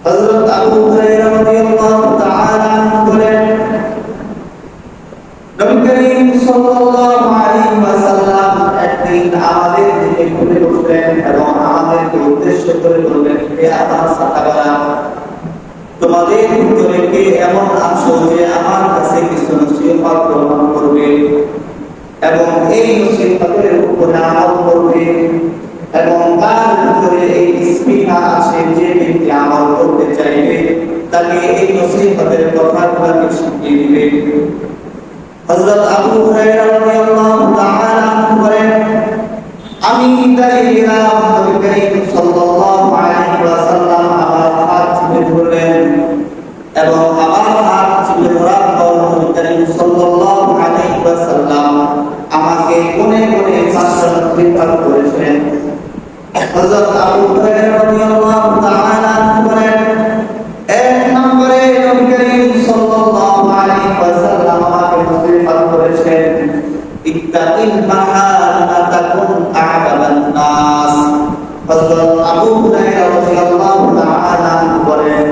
হযরত আবু হুরায়রা রাদিয়াল্লাহু তাআলা আনহু বলেন, নবী করিম সাল্লাল্লাহু আলাইহি ওয়াসাল্লাম একদিন আমাদের দিকে ঘুরে বসলেন এবং আমাদেরকে উদ্দেশ্য করে বললেন, হে আমার সাহাবারা, তোমাদের ভিতরে কে এমন আছো যে আমার কাছে কিছু নসিহত গ্রহণ করবে এবং এই নসিহতের উপরে আমল করবে, এবং তার ভিতরে এই স্পৃহা আছে যে ব্যক্তি আমল করতে চাইবে তাকে এই নসিহতের কথাগুলোকে শিখিয়ে দিবে। হযরত আবু হুরায়রা রাদিয়াল্লাহু তাআলা আনহু বলেন, আমি দাঁড়িয়ে গেলাম, নবী করিম সাল্লাল্লাহু আলাইহি ওয়াসাল্লাম আমার হাত চেপে ধরলেন এবং আমার হাত চেপে ধরার পর নবী করিম সাল্লাল্লাহু আলাইহি ওয়াসাল্লাম আমাকে কোণে কোণে পাঁচটা করেছেন। হযরত আবু হুরায়রা রাদিয়াল্লাহু তাআলা আনহু বলেন, এক নম্বরে নবী করিম সাল্লাল্লাহু আলাইহি ওয়াসাল্লাম আমাকে নসিহত করেছেন, ইত্তাকিল মাহারিমা তাকুন আ'বাদান নাস। হযরত আবু হুরায়রা রাদিয়াল্লাহু তাআলা আনহু বলেন,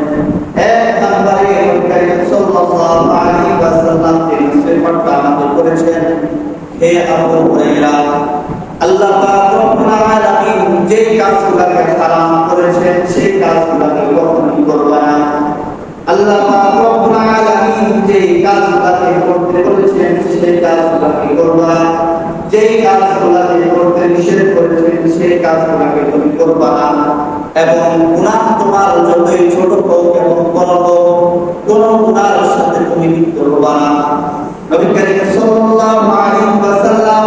এক নম্বরে নবী করিম সাল্লাল্লাহু আলাইহি ওয়াসাল্লাম যে নসিহতটা আমাকে করেছেন, হে আবু হুরায়রা, আল্লাহ পাক রব্বুল আলামিন যে কাজগুলোকে হারাম করেছেন সেই কাজগুলোকে কখনোই করবে না। আল্লাহ পাক রব্বুল আলামিন যে কাজগুলোকে করতে বলেছেন সেই কাজগুলোকে করবে না, যে কাজগুলোকে করতে নিষেধ করেছেন সেই কাজগুলোকে তুমি করবে না, এবং গুনাহ তোমার যতই ছোট হোক এবং বড় হোক কোন গুনাহের সাথে তুমি লিপ্ত হবে না। নবী করিম সাল্লাল্লাহু আলাইহি ওয়াসাল্লাম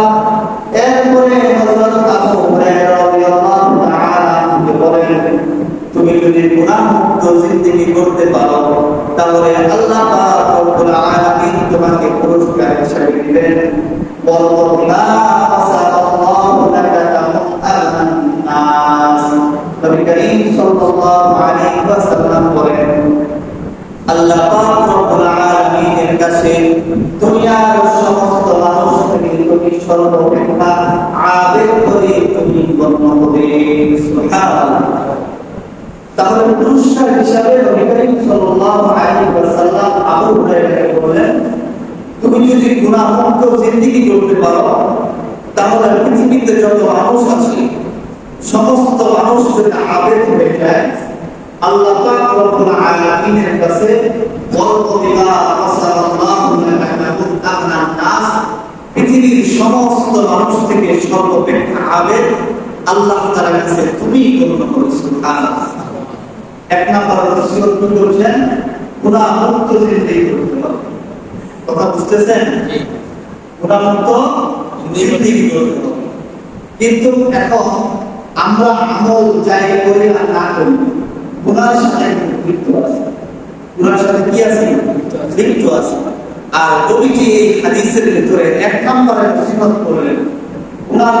এরপরে হযরত আবু হুরায়রা রাদিয়াল্লাহু তাআলা আনহু বলেন, তুমি যদি গুনাহমুক্ত জিন্দেগি করতে পারো তাহলে আল্লাহ পাক রব্বুল আলামিন তোমাকে পুরস্কার হিসেবে দিবেন, বলবো লা আসাল্লাহু লাকা তামুআন নাস। নবী করিম সাল্লাল্লাহু আলাইহি ওয়াসাল্লাম বলেন, আল্লাহ পাক রব্বুল আলামিনের কাছে দুনিয়ার সমস্ত মানুষ থেকে তুমি সর্বাপেক্ষা আবেদ করে তুমি গণ্য হবে। সুবহানাল্লাহ। তাহলে পুরস্কার হিসাবে নবী করিম সাল্লাল্লাহু আলাইহি ওয়াসাল্লাম আবু হুরায়রাকে বলেন, তুমি যদি গুনাহমুক্ত জিন্দেগি করতে পারো তাহলে পৃথিবীতে যত মানুষ আছে সমস্ত মানুষ যদি আবেদ হয়ে যায় আল্লাহ পাক রব্বুল আলামিনের কাছে বলবো লা আসাল্লাহু লাকা তামুআন নাস, পৃথিবীর সমস্ত মানুষ থেকে সর্বাপেক্ষা আবেদ আল্লাহ তাআলার কাছে তুমি গণ্য করো। সুবহানাল্লাহ। এক নাম্বার নসিহত কি করেছেন, গুনাহমুক্ত জিন্দেগি করতে হবে। কথা বুঝতেছেন? গুনাহমুক্ত জিন্দেগি করতে হবে। কিন্তু এখন আমরা আমল যাই করি আর না করি গুনাহের সাথে লিপ্ত আছে। গুনাহের সাথে কি আছে? লিপ্ত আছে। আর নবীজি এই হাদিসের ভিতরে এক নম্বরে নসিহত করলেন, গুনাহ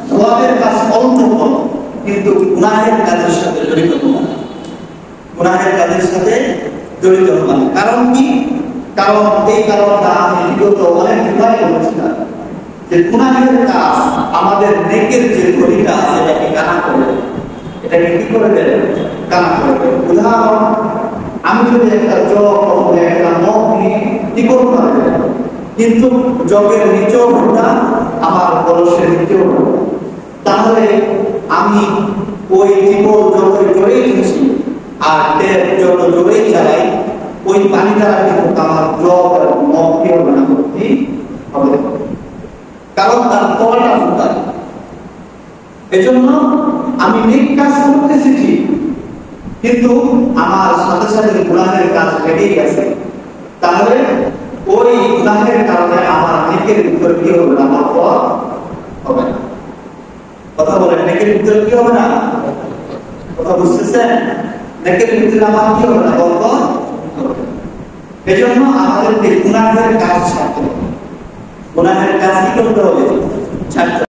সওয়াবের কাজ অল্প করো কিন্তু গুনাহের কাজের সাথে জড়িত হও না। গুনাহের কাজের সাথে জড়িত হও না। কারণ কি? কারণ এই কারণটা আমি বিগত অনেক সময় বলেছিলাম যে গুনাহের কাজ আমাদের নেকের যে ঘড়িটা আছে এটাকে কানা করে দেয়। এটাকে কি করে দেয়? কানা করে দেয়। উদাহরণ, আমি যদি একটা জগ অথবা একটা মগ নিয়ে টিকট করে দেয়, কিন্তু জগের নিচেও ফোটা আমার কলসের নিচেও ফোটা, তাহলে আমি ওই টিকট যতই জোরেই খেয়েছি আর ট্যাপ যত জোরেই চালাই ওই পানি দ্বারা কিন্তু আমার জগ আর মগকে বানা করতে হবে, কারণ তার তলটা ফুটা। এজন্য আমি নেক কাজ করতেছি ঠিক, কিন্তু আমার সাথে সাথে গুনাহের কাজ লেগেই গেছে, তাহলে ওই গুনাহের কারণে আমার নেকের ভিতর কি হবে না? আমার পথ হবে না। কথা বলেন, নেকের ভিতর কি হবে না? কথা বুঝতেছেন? নেকের ভিতরে আমার কি হবে না? বরকত হবে। এজন্য আমাদেরকে গুনাহের কাজ ছাড়তে হবে। গুনাহের কাজ কি করতে হবে? ছাড়তে